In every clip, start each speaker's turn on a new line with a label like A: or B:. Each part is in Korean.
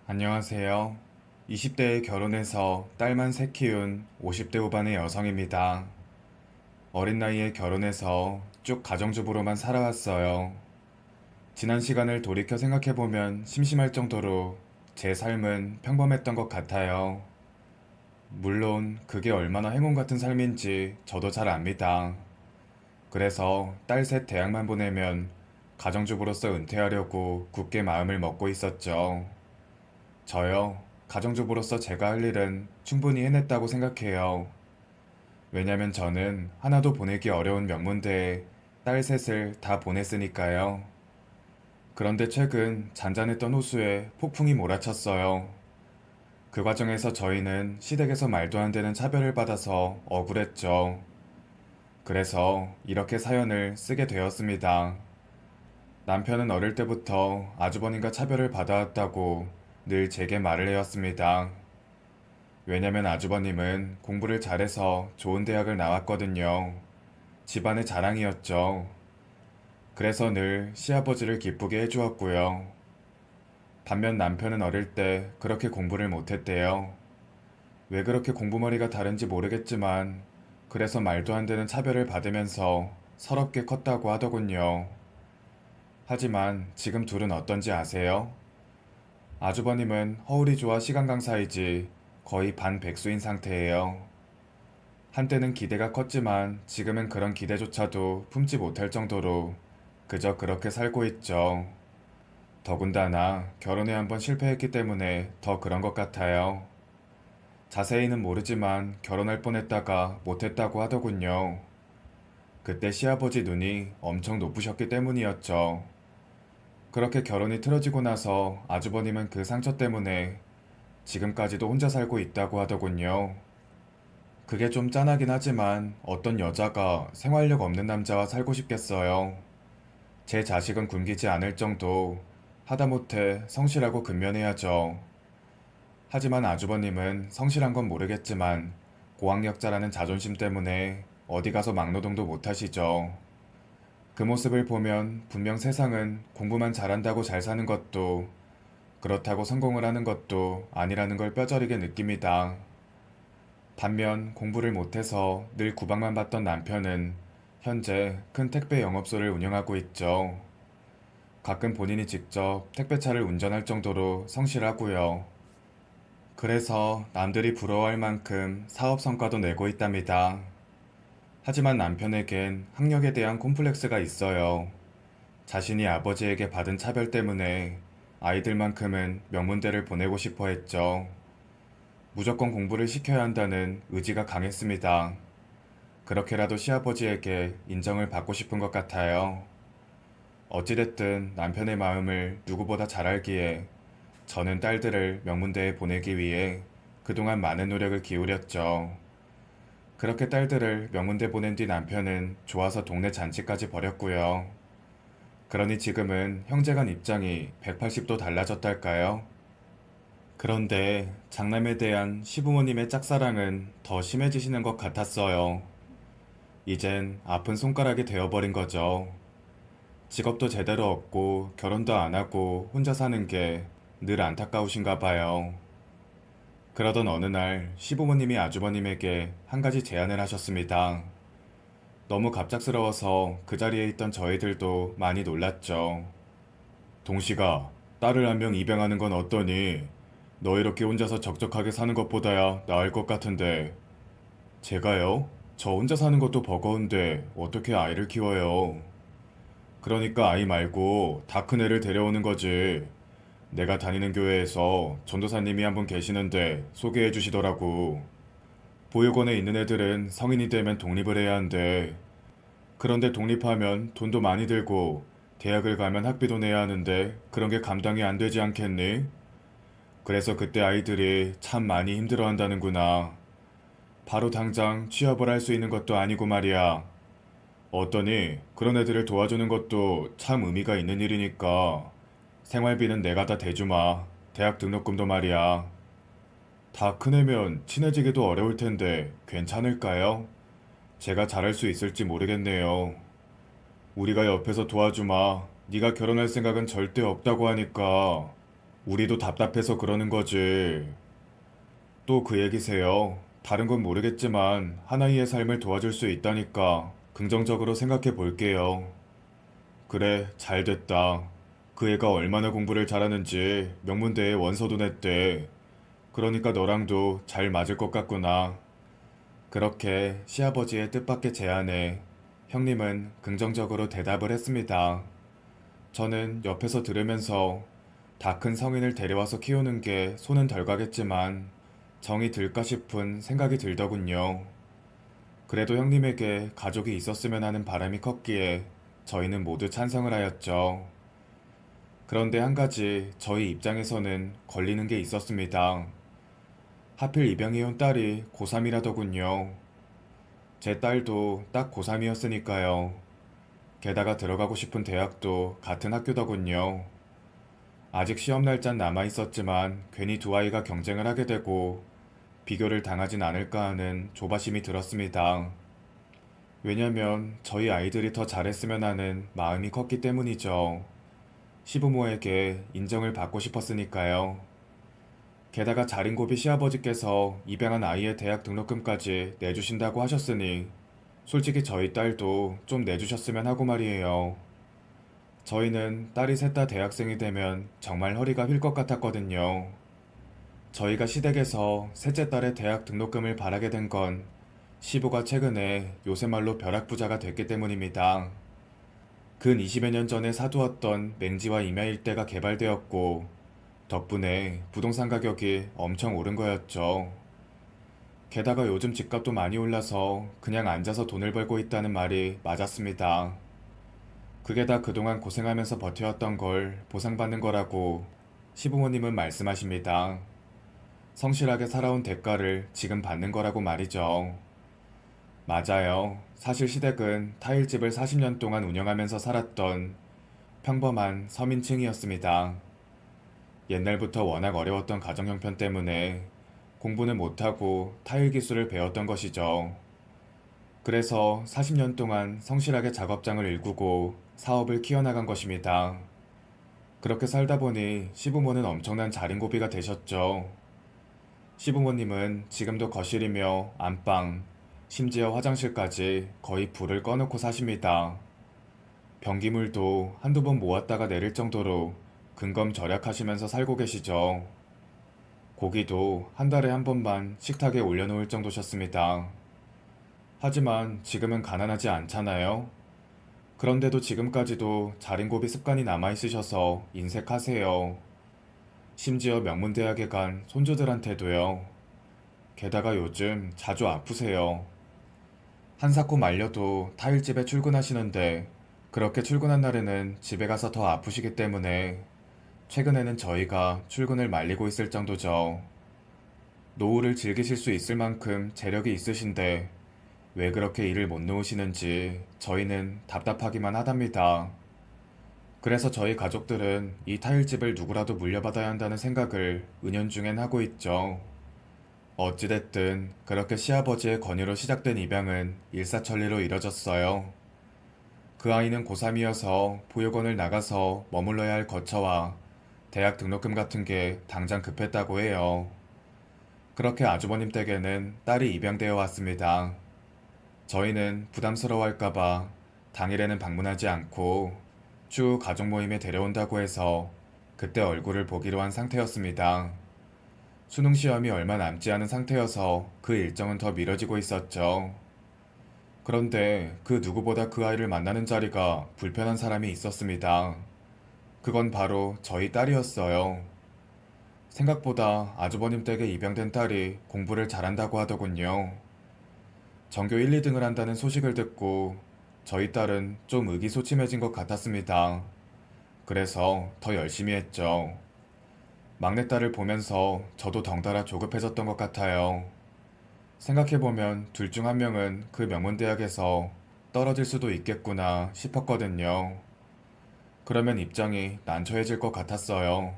A: 안녕하세요. 20대에 결혼해서 딸만 셋 키운 50대 후반의 여성입니다. 어린 나이에 결혼해서 쭉 가정주부로만 살아왔어요. 지난 시간을 돌이켜 생각해보면 심심할 정도로 제 삶은 평범했던 것 같아요. 물론 그게 얼마나 행운 같은 삶인지 저도 잘 압니다. 그래서 딸 셋 대학만 보내면 가정주부로서 은퇴하려고 굳게 마음을 먹고 있었죠. 저요, 가정주부로서 제가 할 일은 충분히 해냈다고 생각해요. 왜냐면 저는 하나도 보내기 어려운 명문대에 딸 셋을 다 보냈으니까요. 그런데 최근 잔잔했던 호수에 폭풍이 몰아쳤어요. 그 과정에서 저희는 시댁에서 말도 안 되는 차별을 받아서 억울했죠. 그래서 이렇게 사연을 쓰게 되었습니다. 남편은 어릴 때부터 아주버님과 차별을 받아왔다고 늘 제게 말을 해왔습니다. 왜냐면 아주버님은 공부를 잘해서 좋은 대학을 나왔거든요. 집안의 자랑이었죠. 그래서 늘 시아버지를 기쁘게 해주었고요. 반면 남편은 어릴 때 그렇게 공부를 못했대요. 왜 그렇게 공부머리가 다른지 모르겠지만 그래서 말도 안 되는 차별을 받으면서 서럽게 컸다고 하더군요. 하지만 지금 둘은 어떤지 아세요? 아주버님은 허울이 좋아 시간 강사이지 거의 반백수인 상태예요. 한때는 기대가 컸지만 지금은 그런 기대조차도 품지 못할 정도로 그저 그렇게 살고 있죠. 더군다나 결혼에 한번 실패했기 때문에 더 그런 것 같아요. 자세히는 모르지만 결혼할 뻔했다가 못했다고 하더군요. 그때 시아버지 눈이 엄청 높으셨기 때문이었죠. 그렇게 결혼이 틀어지고 나서 아주버님은 그 상처 때문에 지금까지도 혼자 살고 있다고 하더군요. 그게 좀 짠하긴 하지만 어떤 여자가 생활력 없는 남자와 살고 싶겠어요. 제 자식은 굶기지 않을 정도, 하다못해 성실하고 근면해야죠. 하지만 아주버님은 성실한 건 모르겠지만 고학력자라는 자존심 때문에 어디 가서 막노동도 못하시죠. 그 모습을 보면 분명 세상은 공부만 잘한다고 잘 사는 것도 그렇다고 성공을 하는 것도 아니라는 걸 뼈저리게 느낍니다. 반면 공부를 못해서 늘 구박만 받던 남편은 현재 큰 택배 영업소를 운영하고 있죠. 가끔 본인이 직접 택배차를 운전할 정도로 성실하고요. 그래서 남들이 부러워할 만큼 사업 성과도 내고 있답니다. 하지만 남편에겐 학력에 대한 콤플렉스가 있어요. 자신이 아버지에게 받은 차별 때문에 아이들만큼은 명문대를 보내고 싶어 했죠. 무조건 공부를 시켜야 한다는 의지가 강했습니다. 그렇게라도 시아버지에게 인정을 받고 싶은 것 같아요. 어찌됐든 남편의 마음을 누구보다 잘 알기에 저는 딸들을 명문대에 보내기 위해 그동안 많은 노력을 기울였죠. 그렇게 딸들을 명문대 보낸 뒤 남편은 좋아서 동네 잔치까지 벌였고요. 그러니 지금은 형제간 입장이 180도 달라졌달까요? 그런데 장남에 대한 시부모님의 짝사랑은 더 심해지시는 것 같았어요. 이젠 아픈 손가락이 되어버린 거죠. 직업도 제대로 없고 결혼도 안 하고 혼자 사는 게 늘 안타까우신가 봐요. 그러던 어느 날 시부모님이 아주버님에게 한 가지 제안을 하셨습니다. 너무 갑작스러워서 그 자리에 있던 저희들도 많이 놀랐죠. 동식아, 딸을 한 명 입양하는 건 어떠니? 너 이렇게 혼자서 적적하게 사는 것보다야 나을 것 같은데. 제가요? 저 혼자 사는 것도 버거운데 어떻게 아이를 키워요? 그러니까 아이 말고 다 큰 애를 데려오는 거지. 내가 다니는 교회에서 전도사님이 한 분 계시는데 소개해 주시더라고. 보육원에 있는 애들은 성인이 되면 독립을 해야 한대. 그런데 독립하면 돈도 많이 들고 대학을 가면 학비도 내야 하는데 그런 게 감당이 안 되지 않겠니? 그래서 그때 아이들이 참 많이 힘들어 한다는구나. 바로 당장 취업을 할 수 있는 것도 아니고 말이야. 어떠니 그런 애들을 도와주는 것도 참 의미가 있는 일이니까 생활비는 내가 다 대주마. 대학 등록금도 말이야. 다 큰애면 친해지기도 어려울 텐데 괜찮을까요? 제가 잘할 수 있을지 모르겠네요. 우리가 옆에서 도와주마. 네가 결혼할 생각은 절대 없다고 하니까. 우리도 답답해서 그러는 거지. 또 그 얘기세요. 다른 건 모르겠지만 하나이의 삶을 도와줄 수 있다니까 긍정적으로 생각해 볼게요. 그래, 잘 됐다. 그 애가 얼마나 공부를 잘하는지 명문대에 원서도 냈대. 그러니까 너랑도 잘 맞을 것 같구나. 그렇게 시아버지의 뜻밖의 제안에 형님은 긍정적으로 대답을 했습니다. 저는 옆에서 들으면서 다 큰 성인을 데려와서 키우는 게 손은 덜 가겠지만 정이 들까 싶은 생각이 들더군요. 그래도 형님에게 가족이 있었으면 하는 바람이 컸기에 저희는 모두 찬성을 하였죠. 그런데 한 가지 저희 입장에서는 걸리는 게 있었습니다. 하필 입양해온 딸이 고3이라더군요. 제 딸도 딱 고3이었으니까요. 게다가 들어가고 싶은 대학도 같은 학교더군요. 아직 시험 날짜는 남아 있었지만 괜히 두 아이가 경쟁을 하게 되고 비교를 당하진 않을까 하는 조바심이 들었습니다. 왜냐면 저희 아이들이 더 잘했으면 하는 마음이 컸기 때문이죠. 시부모에게 인정을 받고 싶었으니까요. 게다가 자린고비 시아버지께서 입양한 아이의 대학 등록금까지 내주신다고 하셨으니 솔직히 저희 딸도 좀 내주셨으면 하고 말이에요. 저희는 딸이 셋 다 대학생이 되면 정말 허리가 휠 것 같았거든요. 저희가 시댁에서 셋째 딸의 대학 등록금을 바라게 된 건 시부가 최근에 요새 말로 벼락부자가 됐기 때문입니다. 근 20여 년 전에 사두었던 맹지와 임야 일대가 개발되었고 덕분에 부동산 가격이 엄청 오른 거였죠. 게다가 요즘 집값도 많이 올라서 그냥 앉아서 돈을 벌고 있다는 말이 맞았습니다. 그게 다 그동안 고생하면서 버텨왔던 걸 보상받는 거라고 시부모님은 말씀하십니다. 성실하게 살아온 대가를 지금 받는 거라고 말이죠. 맞아요. 사실 시댁은 타일집을 40년 동안 운영하면서 살았던 평범한 서민층이었습니다. 옛날부터 워낙 어려웠던 가정 형편 때문에 공부는 못하고 타일 기술을 배웠던 것이죠. 그래서 40년 동안 성실하게 작업장을 일구고 사업을 키워나간 것입니다. 그렇게 살다 보니 시부모는 엄청난 자린고비가 되셨죠. 시부모님은 지금도 거실이며 안방, 심지어 화장실까지 거의 불을 꺼놓고 사십니다. 변기물도 한두 번 모았다가 내릴 정도로 근검 절약하시면서 살고 계시죠. 고기도 한 달에 한 번만 식탁에 올려놓을 정도셨습니다. 하지만 지금은 가난하지 않잖아요. 그런데도 지금까지도 자린고비 습관이 남아있으셔서 인색하세요. 심지어 명문대학에 간 손주들한테도요. 게다가 요즘 자주 아프세요. 한사코 말려도 타일집에 출근하시는데 그렇게 출근한 날에는 집에 가서 더 아프시기 때문에 최근에는 저희가 출근을 말리고 있을 정도죠. 노후를 즐기실 수 있을 만큼 재력이 있으신데 왜 그렇게 일을 못 놓으시는지 저희는 답답하기만 하답니다. 그래서 저희 가족들은 이 타일집을 누구라도 물려받아야 한다는 생각을 은연중엔 하고 있죠. 어찌됐든 그렇게 시아버지의 권유로 시작된 입양은 일사천리로 이뤄졌어요. 그 아이는 고3이어서 보육원을 나가서 머물러야 할 거처와 대학 등록금 같은 게 당장 급했다고 해요. 그렇게 아주버님 댁에는 딸이 입양되어 왔습니다. 저희는 부담스러워할까봐 당일에는 방문하지 않고 추후 가족 모임에 데려온다고 해서 그때 얼굴을 보기로 한 상태였습니다. 수능 시험이 얼마 남지 않은 상태여서 그 일정은 더 미뤄지고 있었죠. 그런데 그 누구보다 그 아이를 만나는 자리가 불편한 사람이 있었습니다. 그건 바로 저희 딸이었어요. 생각보다 아주버님 댁에 입양된 딸이 공부를 잘한다고 하더군요. 전교 1, 2등을 한다는 소식을 듣고 저희 딸은 좀 의기소침해진 것 같았습니다. 그래서 더 열심히 했죠. 막내딸을 보면서 저도 덩달아 조급해졌던 것 같아요. 생각해보면 둘 중 한 명은 그 명문대학에서 떨어질 수도 있겠구나 싶었거든요. 그러면 입장이 난처해질 것 같았어요.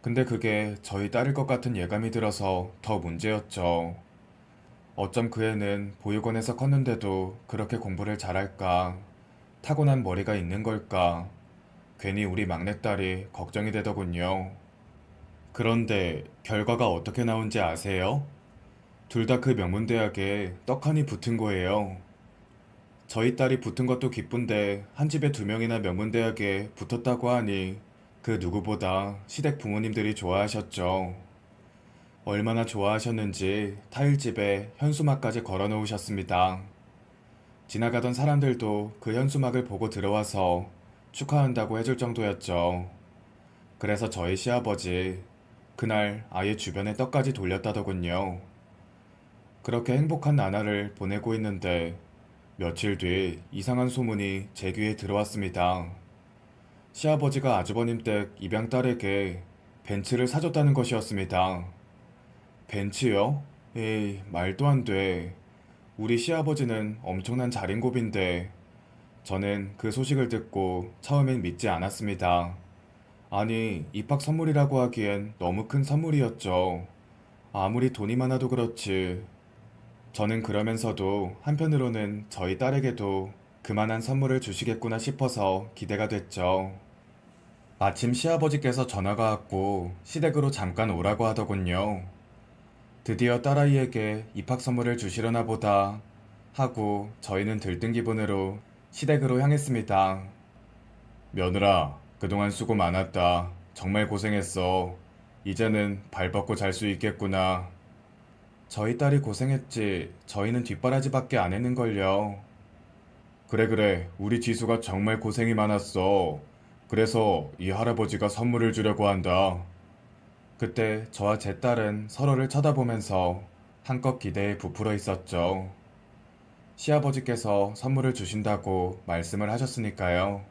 A: 근데 그게 저희 딸일 것 같은 예감이 들어서 더 문제였죠. 어쩜 그 애는 보육원에서 컸는데도 그렇게 공부를 잘할까? 타고난 머리가 있는 걸까? 괜히 우리 막내딸이 걱정이 되더군요. 그런데 결과가 어떻게 나온지 아세요? 둘 다 그 명문대학에 떡하니 붙은 거예요. 저희 딸이 붙은 것도 기쁜데 한 집에 두 명이나 명문대학에 붙었다고 하니 그 누구보다 시댁 부모님들이 좋아하셨죠. 얼마나 좋아하셨는지 타일집에 현수막까지 걸어 놓으셨습니다. 지나가던 사람들도 그 현수막을 보고 들어와서 축하한다고 해줄 정도였죠. 그래서 저희 시아버지 그날 아예 주변에 떡까지 돌렸다더군요. 그렇게 행복한 나날을 보내고 있는데 며칠 뒤 이상한 소문이 제 귀에 들어왔습니다. 시아버지가 아주버님 댁 입양 딸에게 벤츠를 사줬다는 것이었습니다. 벤츠요? 에이, 말도 안 돼. 우리 시아버지는 엄청난 자린고비인데 저는 그 소식을 듣고 처음엔 믿지 않았습니다. 아니, 입학 선물이라고 하기엔 너무 큰 선물이었죠. 아무리 돈이 많아도 그렇지. 저는 그러면서도 한편으로는 저희 딸에게도 그만한 선물을 주시겠구나 싶어서 기대가 됐죠. 마침 시아버지께서 전화가 왔고 시댁으로 잠깐 오라고 하더군요. 드디어 딸아이에게 입학 선물을 주시려나 보다 하고 저희는 들뜬 기분으로 시댁으로 향했습니다. 며느라, 그동안 수고 많았다. 정말 고생했어. 이제는 발 뻗고 잘 수 있겠구나. 저희 딸이 고생했지. 저희는 뒷바라지밖에 안 했는걸요. 그래, 그래. 우리 지수가 정말 고생이 많았어. 그래서 이 할아버지가 선물을 주려고 한다. 그때 저와 제 딸은 서로를 쳐다보면서 한껏 기대에 부풀어 있었죠. 시아버지께서 선물을 주신다고 말씀을 하셨으니까요.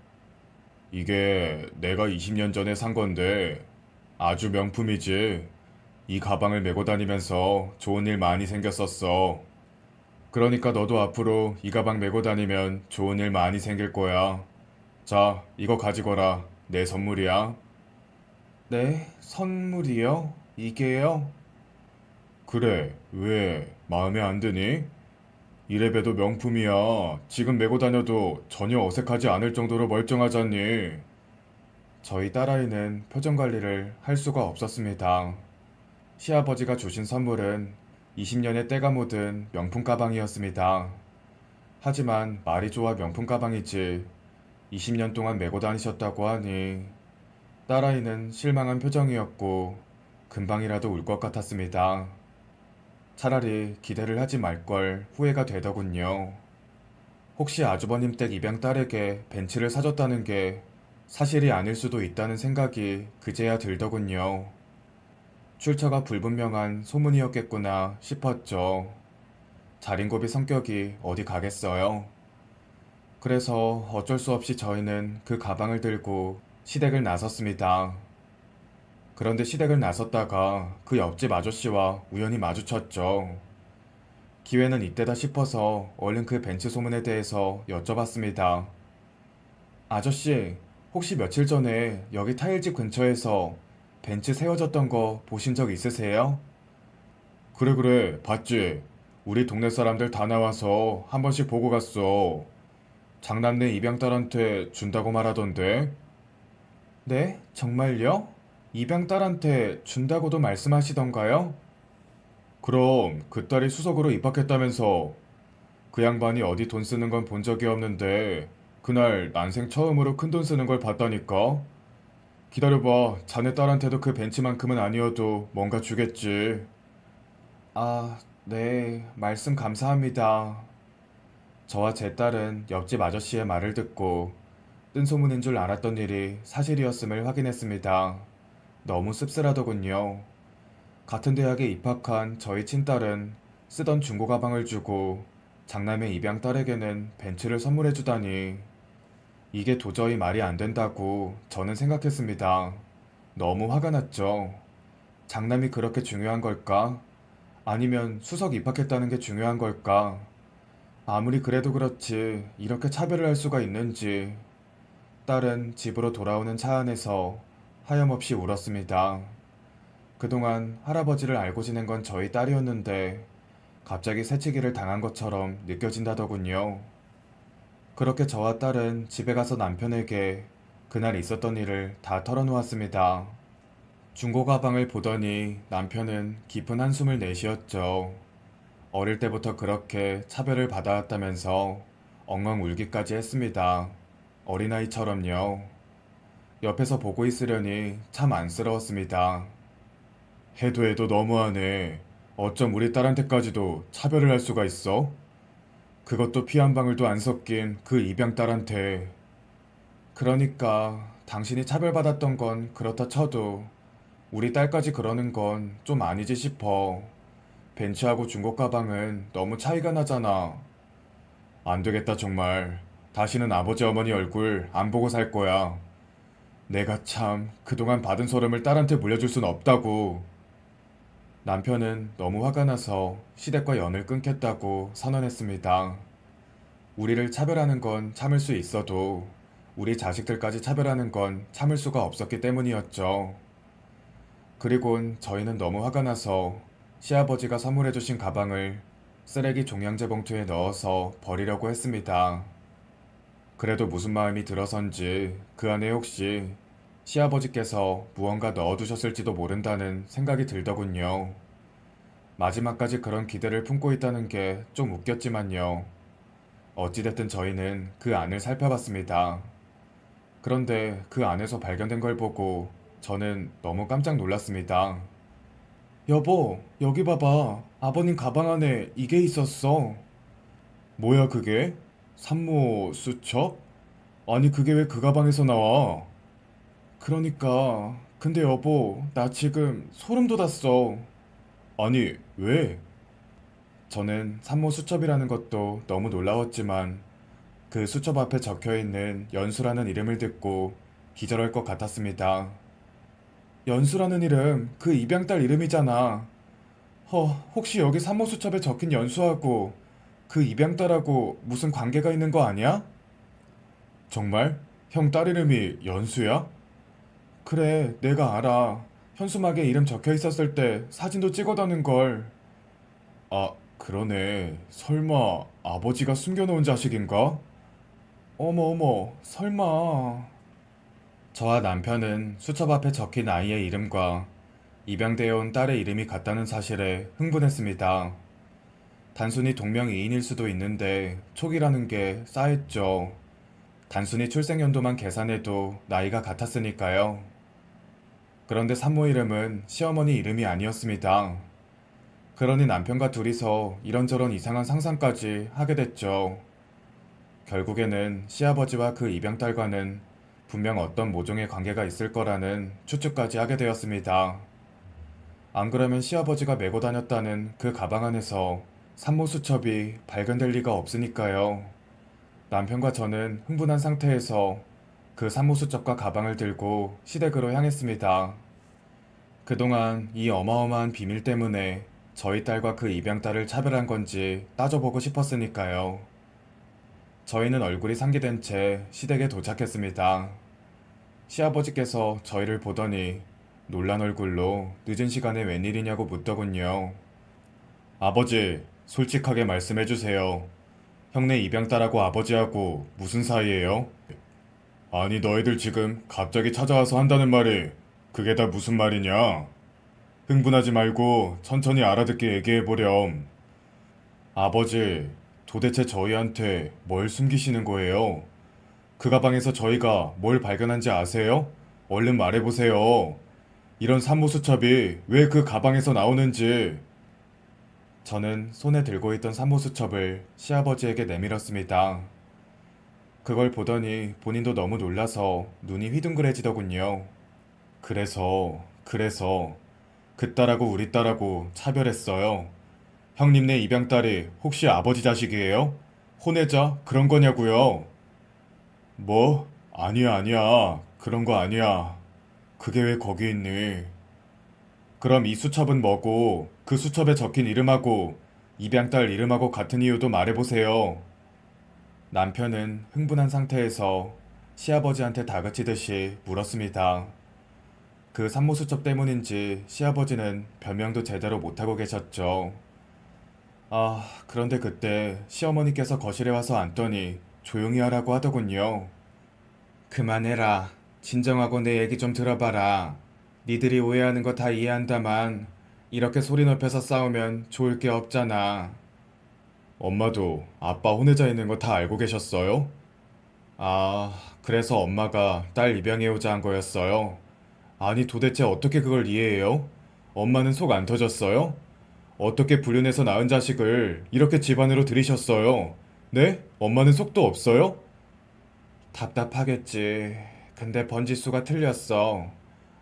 A: 이게 내가 20년 전에 산 건데 아주 명품이지. 이 가방을 메고 다니면서 좋은 일 많이 생겼었어. 그러니까 너도 앞으로 이 가방 메고 다니면 좋은 일 많이 생길 거야. 자, 이거 가지거라. 내 선물이야. 네? 선물이요? 이게요? 그래, 왜? 마음에 안 드니? 이래봬도 명품이야. 지금 메고 다녀도 전혀 어색하지 않을 정도로 멀쩡하잖니. 저희 딸아이는 표정 관리를 할 수가 없었습니다. 시아버지가 주신 선물은 20년의 때가 묻은 명품 가방이었습니다. 하지만 말이 좋아 명품 가방이지 20년 동안 메고 다니셨다고 하니 딸아이는 실망한 표정이었고 금방이라도 울 것 같았습니다. 차라리 기대를 하지 말걸 후회가 되더군요. 혹시 아주버님 댁 입양 딸에게 벤츠를 사줬다는 게 사실이 아닐 수도 있다는 생각이 그제야 들더군요. 출처가 불분명한 소문이었겠구나 싶었죠. 자린고비 성격이 어디 가겠어요. 그래서 어쩔 수 없이 저희는 그 가방을 들고 시댁을 나섰습니다. 그런데 시댁을 나섰다가 그 옆집 아저씨와 우연히 마주쳤죠. 기회는 이때다 싶어서 얼른 그 벤츠 소문에 대해서 여쭤봤습니다. 아저씨, 혹시 며칠 전에 여기 타일집 근처에서 벤츠 세워졌던 거 보신 적 있으세요? 그래, 그래, 봤지. 우리 동네 사람들 다 나와서 한 번씩 보고 갔어. 장남네 입양딸한테 준다고 말하던데. 네? 정말요? 입양딸한테 준다고도 말씀하시던가요? 그럼 그 딸이 수석으로 입학했다면서. 그 양반이 어디 돈 쓰는 건 본 적이 없는데 그날 난생 처음으로 큰돈 쓰는 걸 봤다니까. 기다려봐. 자네 딸한테도 그 벤치만큼은 아니어도 뭔가 주겠지. 아, 네. 말씀 감사합니다. 저와 제 딸은 옆집 아저씨의 말을 듣고 뜬 소문인 줄 알았던 일이 사실이었음을 확인했습니다. 너무 씁쓸하더군요. 같은 대학에 입학한 저희 친딸은 쓰던 중고 가방을 주고 장남의 입양 딸에게는 벤츠를 선물해주다니 이게 도저히 말이 안 된다고 저는 생각했습니다. 너무 화가 났죠. 장남이 그렇게 중요한 걸까? 아니면 수석 입학했다는 게 중요한 걸까? 아무리 그래도 그렇지 이렇게 차별을 할 수가 있는지. 딸은 집으로 돌아오는 차 안에서 하염없이 울었습니다. 그동안 할아버지를 알고 지낸 건 저희 딸이었는데 갑자기 새치기를 당한 것처럼 느껴진다더군요. 그렇게 저와 딸은 집에 가서 남편에게 그날 있었던 일을 다 털어놓았습니다. 중고 가방을 보더니 남편은 깊은 한숨을 내쉬었죠. 어릴 때부터 그렇게 차별을 받아왔다면서 엉엉 울기까지 했습니다. 어린아이처럼요. 옆에서 보고 있으려니 참 안쓰러웠습니다. 해도 해도 너무하네. 어쩜 우리 딸한테까지도 차별을 할 수가 있어? 그것도 피 한 방울도 안 섞인 그 입양딸한테. 그러니까 당신이 차별받았던 건 그렇다 쳐도 우리 딸까지 그러는 건 좀 아니지 싶어. 벤츠하고 중고 가방은 너무 차이가 나잖아. 안 되겠다 정말. 다시는 아버지 어머니 얼굴 안 보고 살 거야. 내가 참 그동안 받은 소름을 딸한테 물려줄 순 없다고. 남편은 너무 화가 나서 시댁과 연을 끊겠다고 선언했습니다. 우리를 차별하는 건 참을 수 있어도 우리 자식들까지 차별하는 건 참을 수가 없었기 때문이었죠. 그리곤 저희는 너무 화가 나서 시아버지가 선물해주신 가방을 쓰레기 종량제 봉투에 넣어서 버리려고 했습니다. 그래도 무슨 마음이 들어선지 그 안에 혹시 시아버지께서 무언가 넣어두셨을지도 모른다는 생각이 들더군요. 마지막까지 그런 기대를 품고 있다는 게 좀 웃겼지만요. 어찌됐든 저희는 그 안을 살펴봤습니다. 그런데 그 안에서 발견된 걸 보고 저는 너무 깜짝 놀랐습니다. 여보, 여기 봐봐. 아버님 가방 안에 이게 있었어. 뭐야 그게? 산모 수첩? 아니 그게 왜 그 가방에서 나와? 그러니까 근데 여보 나 지금 소름 돋았어. 아니 왜? 저는 산모 수첩이라는 것도 너무 놀라웠지만 그 수첩 앞에 적혀있는 연수라는 이름을 듣고 기절할 것 같았습니다. 연수라는 이름 그 입양딸 이름이잖아. 혹시 여기 산모 수첩에 적힌 연수하고 그 입양딸하고 무슨 관계가 있는 거 아니야? 정말? 형 딸 이름이 연수야? 그래, 내가 알아. 현수막에 이름 적혀 있었을 때 사진도 찍어다는 걸. 아, 그러네. 설마 아버지가 숨겨놓은 자식인가? 어머, 어머, 설마. 저와 남편은 수첩 앞에 적힌 아이의 이름과 입양되어 온 딸의 이름이 같다는 사실에 흥분했습니다. 단순히 동명이인일 수도 있는데 촉이라는 게 쌓였죠. 단순히 출생연도만 계산해도 나이가 같았으니까요. 그런데 산모 이름은 시어머니 이름이 아니었습니다. 그러니 남편과 둘이서 이런저런 이상한 상상까지 하게 됐죠. 결국에는 시아버지와 그 입양딸과는 분명 어떤 모종의 관계가 있을 거라는 추측까지 하게 되었습니다. 안 그러면 시아버지가 메고 다녔다는 그 가방 안에서 산모 수첩이 발견될 리가 없으니까요. 남편과 저는 흥분한 상태에서 그 산모 수첩과 가방을 들고 시댁으로 향했습니다. 그동안 이 어마어마한 비밀 때문에 저희 딸과 그 입양딸을 차별한 건지 따져보고 싶었으니까요. 저희는 얼굴이 상기된 채 시댁에 도착했습니다. 시아버지께서 저희를 보더니 놀란 얼굴로 늦은 시간에 웬일이냐고 묻더군요. 아버지, 솔직하게 말씀해주세요. 형네 입양딸하고 아버지하고 무슨 사이예요? 아니 너희들 지금 갑자기 찾아와서 한다는 말이 그게 다 무슨 말이냐? 흥분하지 말고 천천히 알아듣게 얘기해보렴. 아버지, 도대체 저희한테 뭘 숨기시는 거예요? 그 가방에서 저희가 뭘 발견한지 아세요? 얼른 말해보세요. 이런 산모수첩이 왜 그 가방에서 나오는지. 저는 손에 들고 있던 산모수첩을 시아버지에게 내밀었습니다. 그걸 보더니 본인도 너무 놀라서 눈이 휘둥그레지더군요. 그래서 그 딸하고 우리 딸하고 차별했어요. 형님네 입양딸이 혹시 아버지 자식이에요? 혼외자 그런 거냐고요? 뭐? 아니야. 그런 거 아니야. 그게 왜 거기 있니? 그럼 이 수첩은 뭐고 그 수첩에 적힌 이름하고 입양딸 이름하고 같은 이유도 말해보세요. 남편은 흥분한 상태에서 시아버지한테 다그치듯이 물었습니다. 그 산모수첩 때문인지 시아버지는 변명도 제대로 못하고 계셨죠. 그런데 그때 시어머니께서 거실에 와서 앉더니 조용히 하라고 하더군요. 그만해라. 진정하고 내 얘기 좀 들어봐라. 니들이 오해하는 거 다 이해한다만 이렇게 소리 높여서 싸우면 좋을 게 없잖아. 엄마도 아빠 혼외자 있는 거 다 알고 계셨어요? 아, 그래서 엄마가 딸 입양해오자 한 거였어요? 아니 도대체 어떻게 그걸 이해해요? 엄마는 속 안 터졌어요? 어떻게 불륜해서 낳은 자식을 이렇게 집안으로 들이셨어요? 네? 엄마는 속도 없어요? 답답하겠지. 근데 번지수가 틀렸어.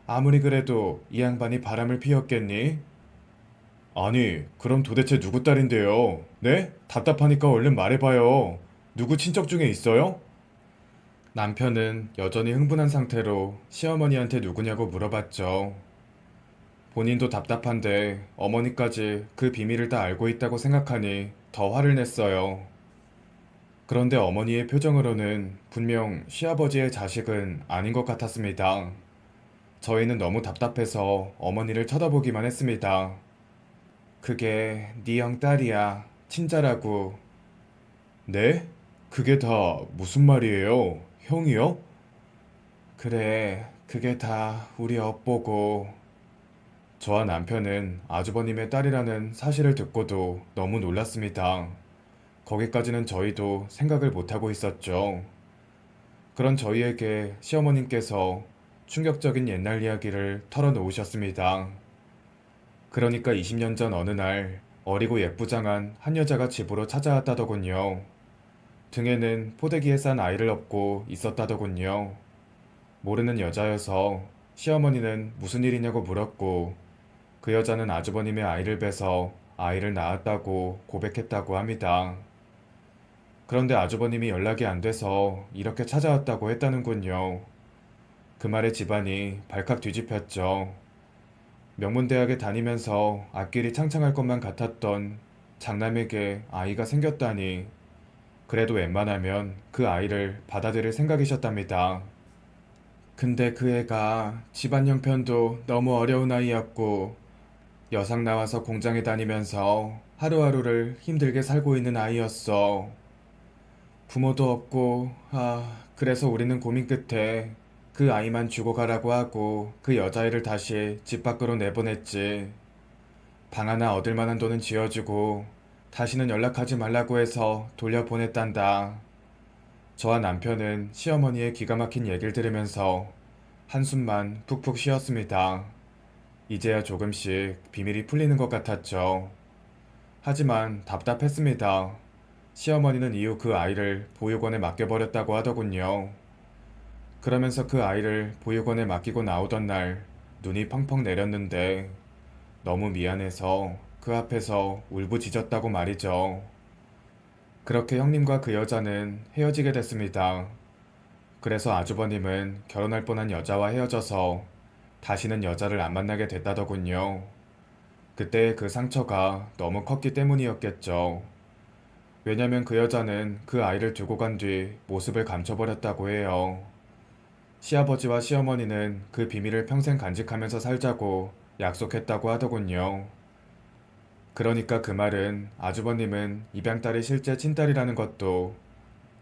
A: 아무리 그래도 이 양반이 바람을 피웠겠니? 아니, 그럼 도대체 누구 딸인데요? 네? 답답하니까 얼른 말해봐요. 누구 친척 중에 있어요? 남편은 여전히 흥분한 상태로 시어머니한테 누구냐고 물어봤죠. 본인도 답답한데 어머니까지 그 비밀을 다 알고 있다고 생각하니 더 화를 냈어요. 그런데 어머니의 표정으로는 분명 시아버지의 자식은 아닌 것 같았습니다. 저희는 너무 답답해서 어머니를 쳐다보기만 했습니다. 그게 네 형 딸이야. 친자라고. 네? 그게 다 무슨 말이에요? 형이요? 그래, 그게 다 우리 엿보고. 저와 남편은 아주버님의 딸이라는 사실을 듣고도 너무 놀랐습니다. 거기까지는 저희도 생각을 못하고 있었죠. 그런 저희에게 시어머님께서 충격적인 옛날 이야기를 털어놓으셨습니다. 그러니까 20년 전 어느 날 어리고 예쁘장한 한 여자가 집으로 찾아왔다더군요. 등에는 포대기에 싼 아이를 업고 있었다더군요. 모르는 여자여서 시어머니는 무슨 일이냐고 물었고 그 여자는 아주버님의 아이를 뵈서 아이를 낳았다고 고백했다고 합니다. 그런데 아주버님이 연락이 안 돼서 이렇게 찾아왔다고 했다는군요. 그 말에 집안이 발칵 뒤집혔죠. 명문대학에 다니면서 앞길이 창창할 것만 같았던 장남에게 아이가 생겼다니 그래도 웬만하면 그 아이를 받아들일 생각이셨답니다. 근데 그 애가 집안 형편도 너무 어려운 아이였고 여상 나와서 공장에 다니면서 하루하루를 힘들게 살고 있는 아이였어. 부모도 없고, 그래서 우리는 고민 끝에 그 아이만 주고 가라고 하고 그 여자애를 다시 집 밖으로 내보냈지. 방 하나 얻을 만한 돈은 쥐어주고 다시는 연락하지 말라고 해서 돌려보냈단다. 저와 남편은 시어머니의 기가 막힌 얘기를 들으면서 한숨만 푹푹 쉬었습니다. 이제야 조금씩 비밀이 풀리는 것 같았죠. 하지만 답답했습니다. 시어머니는 이후 그 아이를 보육원에 맡겨버렸다고 하더군요. 그러면서 그 아이를 보육원에 맡기고 나오던 날 눈이 펑펑 내렸는데 너무 미안해서 그 앞에서 울부짖었다고 말이죠. 그렇게 형님과 그 여자는 헤어지게 됐습니다. 그래서 아주버님은 결혼할 뻔한 여자와 헤어져서 다시는 여자를 안 만나게 됐다더군요. 그때의 그 상처가 너무 컸기 때문이었겠죠. 왜냐면 그 여자는 그 아이를 두고 간 뒤 모습을 감춰버렸다고 해요. 시아버지와 시어머니는 그 비밀을 평생 간직하면서 살자고 약속했다고 하더군요. 그러니까 그 말은 아주버님은 입양딸이 실제 친딸이라는 것도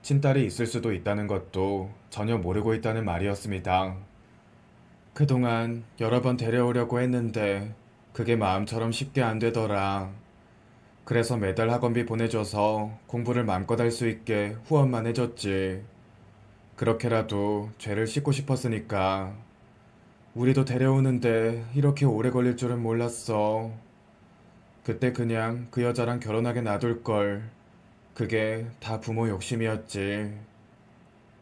A: 친딸이 있을 수도 있다는 것도 전혀 모르고 있다는 말이었습니다. 그동안 여러 번 데려오려고 했는데 그게 마음처럼 쉽게 안 되더라. 그래서 매달 학원비 보내줘서 공부를 마음껏 할 수 있게 후원만 해줬지. 그렇게라도 죄를 씻고 싶었으니까. 우리도 데려오는데 이렇게 오래 걸릴 줄은 몰랐어. 그때 그냥 그 여자랑 결혼하게 놔둘 걸. 그게 다 부모 욕심이었지.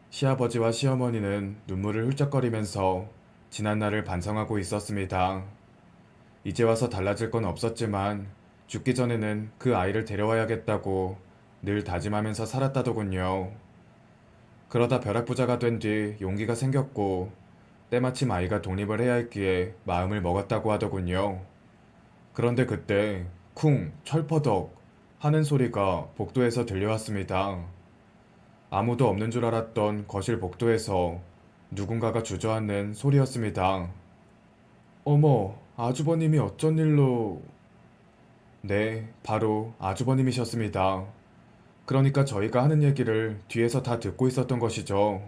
A: 시아버지와 시어머니는 눈물을 훌쩍거리면서 지난 날을 반성하고 있었습니다. 이제 와서 달라질 건 없었지만 죽기 전에는 그 아이를 데려와야겠다고 늘 다짐하면서 살았다더군요. 그러다 벼락부자가 된 뒤 용기가 생겼고 때마침 아이가 독립을 해야 했기에 마음을 먹었다고 하더군요. 그런데 그때 쿵 철퍼덕 하는 소리가 복도에서 들려왔습니다. 아무도 없는 줄 알았던 거실 복도에서 누군가가 주저앉는 소리였습니다. 어머, 아주버님이 어쩐 일로... 네, 바로 아주버님이셨습니다. 그러니까 저희가 하는 얘기를 뒤에서 다 듣고 있었던 것이죠.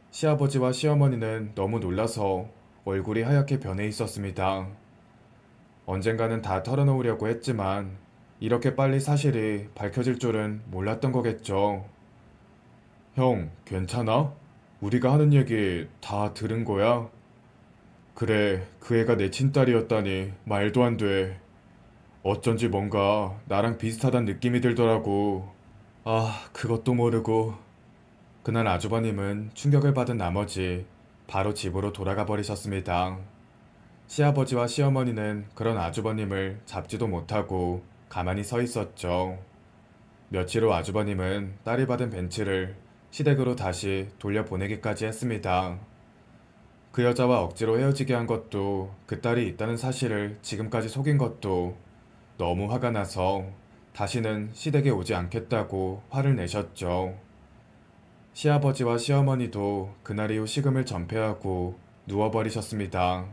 A: 시아버지와 시어머니는 너무 놀라서 얼굴이 하얗게 변해 있었습니다. 언젠가는 다 털어놓으려고 했지만 이렇게 빨리 사실이 밝혀질 줄은 몰랐던 거겠죠. 형, 괜찮아? 우리가 하는 얘기 다 들은 거야? 그래, 그 애가 내 친딸이었다니 말도 안 돼. 어쩐지 뭔가 나랑 비슷하단 느낌이 들더라고. 아, 그것도 모르고. 그날 아주버님은 충격을 받은 나머지 바로 집으로 돌아가 버리셨습니다. 시아버지와 시어머니는 그런 아주버님을 잡지도 못하고 가만히 서 있었죠. 며칠 후 아주버님은 딸이 받은 벤츠를 시댁으로 다시 돌려보내기까지 했습니다. 그 여자와 억지로 헤어지게 한 것도 그 딸이 있다는 사실을 지금까지 속인 것도 너무 화가 나서 다시는 시댁에 오지 않겠다고 화를 내셨죠. 시아버지와 시어머니도 그날 이후 식음을 전폐하고 누워버리셨습니다.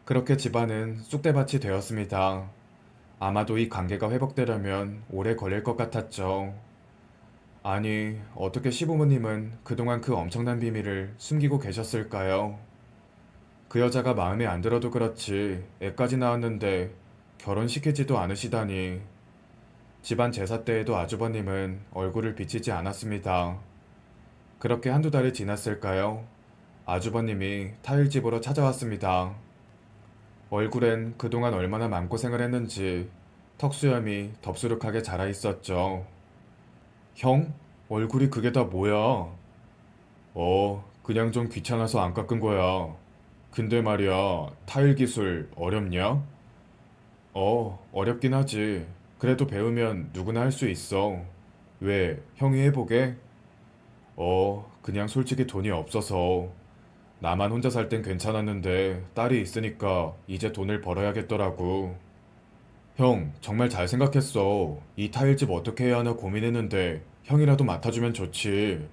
A: 그렇게 집안은 쑥대밭이 되었습니다. 아마도 이 관계가 회복되려면 오래 걸릴 것 같았죠. 아니, 어떻게 시부모님은 그동안 그 엄청난 비밀을 숨기고 계셨을까요? 그 여자가 마음에 안 들어도 그렇지 애까지 낳았는데 결혼시키지도 않으시다니. 집안 제사 때에도 아주버님은 얼굴을 비치지 않았습니다. 그렇게 한두 달이 지났을까요? 아주버님이 타일집으로 찾아왔습니다. 얼굴엔 그동안 얼마나 마음고생을 했는지 턱수염이 덥수룩하게 자라 있었죠. 형? 얼굴이 그게 다 뭐야? 그냥 좀 귀찮아서 안 깎은 거야. 근데 말이야, 타일 기술 어렵냐? 어렵긴 하지. 그래도 배우면 누구나 할 수 있어. 왜, 형이 해보게? 그냥 솔직히 돈이 없어서. 나만 혼자 살 땐 괜찮았는데 딸이 있으니까 이제 돈을 벌어야겠더라고. 형, 정말 잘 생각했어. 이 타일집 어떻게 해야 하나 고민했는데 형이라도 맡아주면 좋지.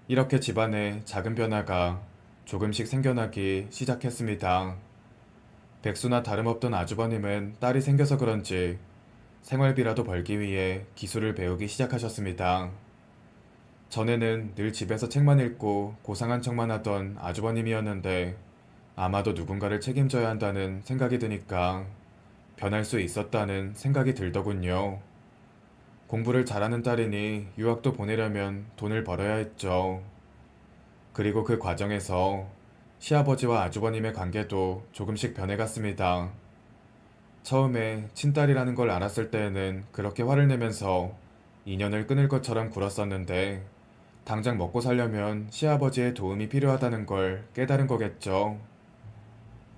A: 이렇게 집안에 작은 변화가 조금씩 생겨나기 시작했습니다. 백수나 다름없던 아주버님은 딸이 생겨서 그런지 생활비라도 벌기 위해 기술을 배우기 시작하셨습니다. 전에는 늘 집에서 책만 읽고 고상한 척만 하던 아주버님이었는데 아마도 누군가를 책임져야 한다는 생각이 드니까 변할 수 있었다는 생각이 들더군요. 공부를 잘하는 딸이니 유학도 보내려면 돈을 벌어야 했죠. 그리고 그 과정에서 시아버지와 아주버님의 관계도 조금씩 변해갔습니다. 처음에 친딸이라는 걸 알았을 때에는 그렇게 화를 내면서 인연을 끊을 것처럼 굴었었는데 당장 먹고 살려면 시아버지의 도움이 필요하다는 걸 깨달은 거겠죠.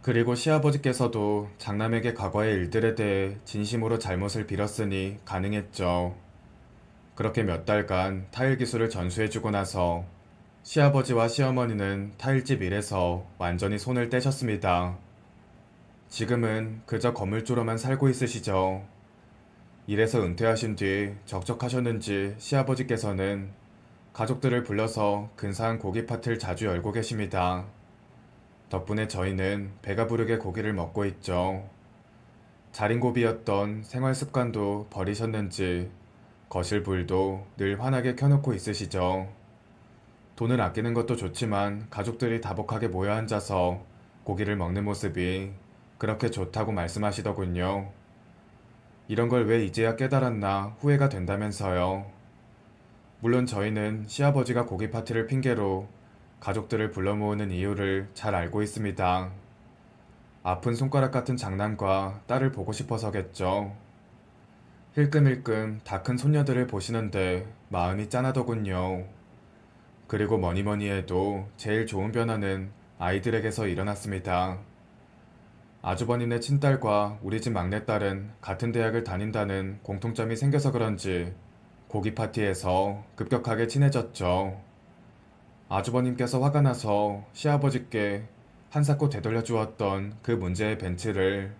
A: 그리고 시아버지께서도 장남에게 과거의 일들에 대해 진심으로 잘못을 빌었으니 가능했죠. 그렇게 몇 달간 타일 기술을 전수해주고 나서 시아버지와 시어머니는 타일집 일에서 완전히 손을 떼셨습니다. 지금은 그저 건물주로만 살고 있으시죠. 일에서 은퇴하신 뒤 적적하셨는지 시아버지께서는 가족들을 불러서 근사한 고기 파티를 자주 열고 계십니다. 덕분에 저희는 배가 부르게 고기를 먹고 있죠. 자린고비였던 생활 습관도 버리셨는지 거실 불도 늘 환하게 켜놓고 있으시죠. 돈을 아끼는 것도 좋지만 가족들이 다복하게 모여 앉아서 고기를 먹는 모습이 그렇게 좋다고 말씀하시더군요. 이런 걸 왜 이제야 깨달았나 후회가 된다면서요. 물론 저희는 시아버지가 고기 파티를 핑계로 가족들을 불러 모으는 이유를 잘 알고 있습니다. 아픈 손가락 같은 장남과 딸을 보고 싶어서겠죠. 힐끔힐끔 다 큰 손녀들을 보시는데 마음이 짠하더군요. 그리고 뭐니뭐니 해도 제일 좋은 변화는 아이들에게서 일어났습니다. 아주버님네 친딸과 우리 집 막내딸은 같은 대학을 다닌다는 공통점이 생겨서 그런지 고기 파티에서 급격하게 친해졌죠. 아주버님께서 화가 나서 시아버지께 한사코 되돌려 주었던 그 문제의 벤츠를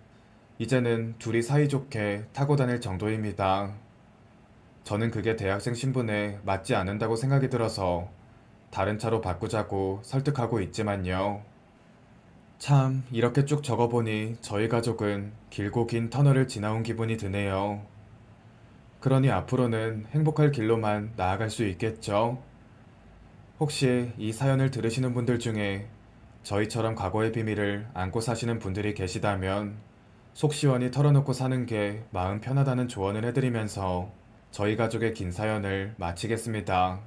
A: 이제는 둘이 사이좋게 타고 다닐 정도입니다. 저는 그게 대학생 신분에 맞지 않는다고 생각이 들어서 다른 차로 바꾸자고 설득하고 있지만요. 참, 이렇게 쭉 적어보니 저희 가족은 길고 긴 터널을 지나온 기분이 드네요. 그러니 앞으로는 행복할 길로만 나아갈 수 있겠죠? 혹시 이 사연을 들으시는 분들 중에 저희처럼 과거의 비밀을 안고 사시는 분들이 계시다면 속 시원히 털어놓고 사는 게 마음 편하다는 조언을 해드리면서 저희 가족의 긴 사연을 마치겠습니다.